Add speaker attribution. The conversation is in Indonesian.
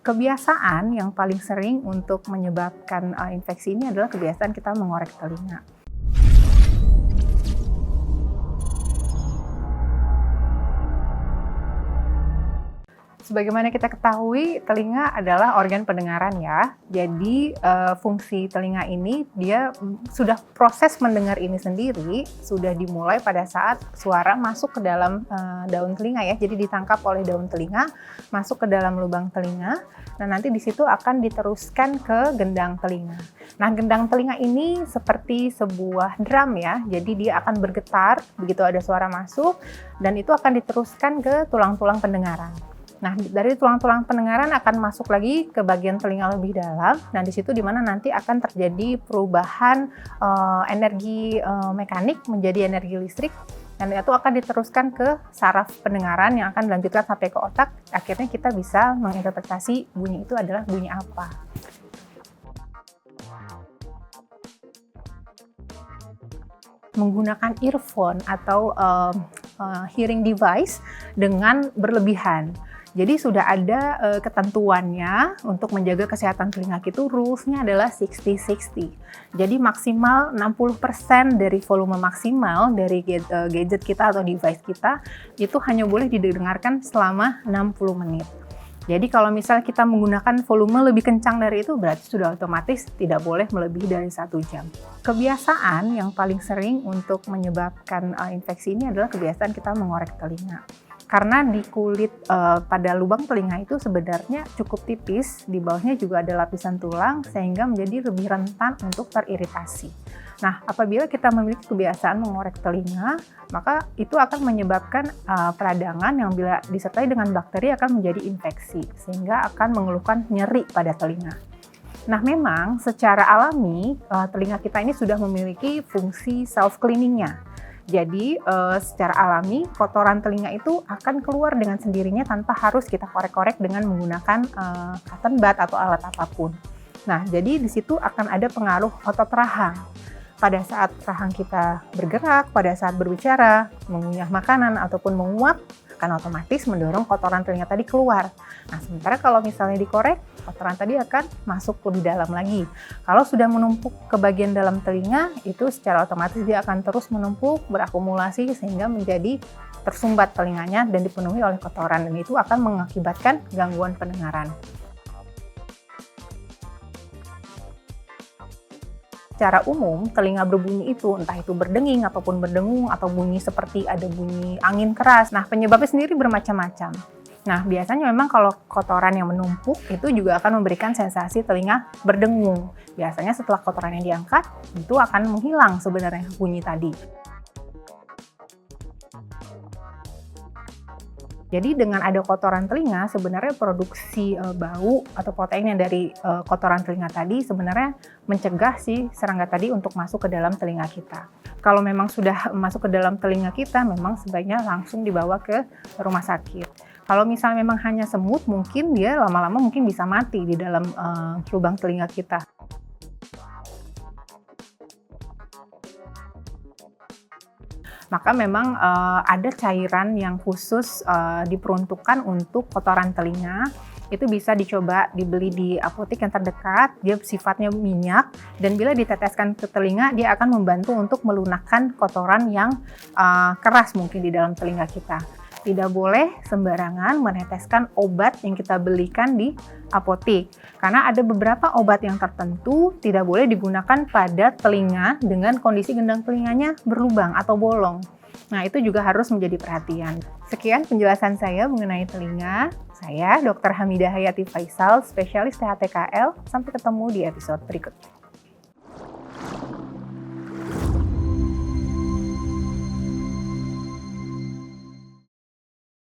Speaker 1: Kebiasaan yang paling sering untuk menyebabkan infeksi ini adalah kebiasaan kita mengorek telinga. Sebagaimana kita ketahui, telinga adalah organ pendengaran ya. Jadi fungsi telinga ini dia sudah proses mendengar ini sendiri sudah dimulai pada saat suara masuk ke dalam daun telinga ya. Jadi ditangkap oleh daun telinga, masuk ke dalam lubang telinga. Nah, nanti di situ akan diteruskan ke gendang telinga. Nah, gendang telinga ini seperti sebuah drum ya. Jadi dia akan bergetar begitu ada suara masuk dan itu akan diteruskan ke tulang-tulang pendengaran. Nah, dari tulang-tulang pendengaran akan masuk lagi ke bagian telinga lebih dalam. Nah, di situ dimana nanti akan terjadi perubahan energi mekanik menjadi energi listrik. Dan itu akan diteruskan ke saraf pendengaran yang akan dilanjutkan sampai ke otak. Akhirnya kita bisa menginterpretasi bunyi itu adalah bunyi apa. Menggunakan earphone atau hearing device dengan berlebihan. Jadi sudah ada ketentuannya untuk menjaga kesehatan telinga itu, rules-nya adalah 60-60. Jadi maksimal 60% dari volume maksimal dari gadget kita atau device kita itu hanya boleh didengarkan selama 60 menit. Jadi kalau misalnya kita menggunakan volume lebih kencang dari itu, berarti sudah otomatis tidak boleh melebihi dari 1 jam. Kebiasaan yang paling sering untuk menyebabkan infeksi ini adalah kebiasaan kita mengorek telinga. Karena di kulit pada lubang telinga itu sebenarnya cukup tipis, di bawahnya juga ada lapisan tulang sehingga menjadi lebih rentan untuk teriritasi. Nah, apabila kita memiliki kebiasaan mengorek telinga, maka itu akan menyebabkan peradangan yang bila disertai dengan bakteri akan menjadi infeksi, sehingga akan mengeluhkan nyeri pada telinga. Nah, memang secara alami telinga kita ini sudah memiliki fungsi self-cleaningnya. Jadi secara alami kotoran telinga itu akan keluar dengan sendirinya tanpa harus kita korek-korek dengan menggunakan cotton bud atau alat apapun. Nah, jadi di situ akan ada pengaruh otot rahang. Pada saat rahang kita bergerak, pada saat berbicara, mengunyah makanan ataupun menguap, akan otomatis mendorong kotoran telinga tadi keluar. Nah, sementara kalau misalnya dikorek, kotoran tadi akan masuk lebih dalam lagi. Kalau sudah menumpuk ke bagian dalam telinga, itu secara otomatis dia akan terus menumpuk, berakumulasi sehingga menjadi tersumbat telinganya dan dipenuhi oleh kotoran, dan itu akan mengakibatkan gangguan pendengaran. Secara umum, telinga berbunyi itu, entah itu berdenging ataupun berdengung atau bunyi seperti ada bunyi angin keras. Nah, penyebabnya sendiri bermacam-macam. Nah, biasanya memang kalau kotoran yang menumpuk itu juga akan memberikan sensasi telinga berdengung. Biasanya setelah kotoran yang diangkat, itu akan menghilang sebenarnya bunyi tadi. Jadi dengan ada kotoran telinga, sebenarnya produksi bau atau protein yang dari kotoran telinga tadi sebenarnya mencegah si serangga tadi untuk masuk ke dalam telinga kita. Kalau memang sudah masuk ke dalam telinga kita, memang sebaiknya langsung dibawa ke rumah sakit. Kalau misalnya memang hanya semut, mungkin dia lama-lama mungkin bisa mati di dalam lubang telinga kita. Maka memang ada cairan yang khusus diperuntukkan untuk kotoran telinga. Itu bisa dicoba dibeli di apotek yang terdekat, dia sifatnya minyak, dan bila diteteskan ke telinga, dia akan membantu untuk melunakkan kotoran yang keras mungkin di dalam telinga kita. Tidak boleh sembarangan meneteskan obat yang kita belikan di apotek. Karena ada beberapa obat yang tertentu tidak boleh digunakan pada telinga dengan kondisi gendang telinganya berlubang atau bolong. Nah, itu juga harus menjadi perhatian. Sekian penjelasan saya mengenai telinga. Saya Dr. Hamidah Hayati Faisal, spesialis THTKL. Sampai ketemu di episode berikutnya.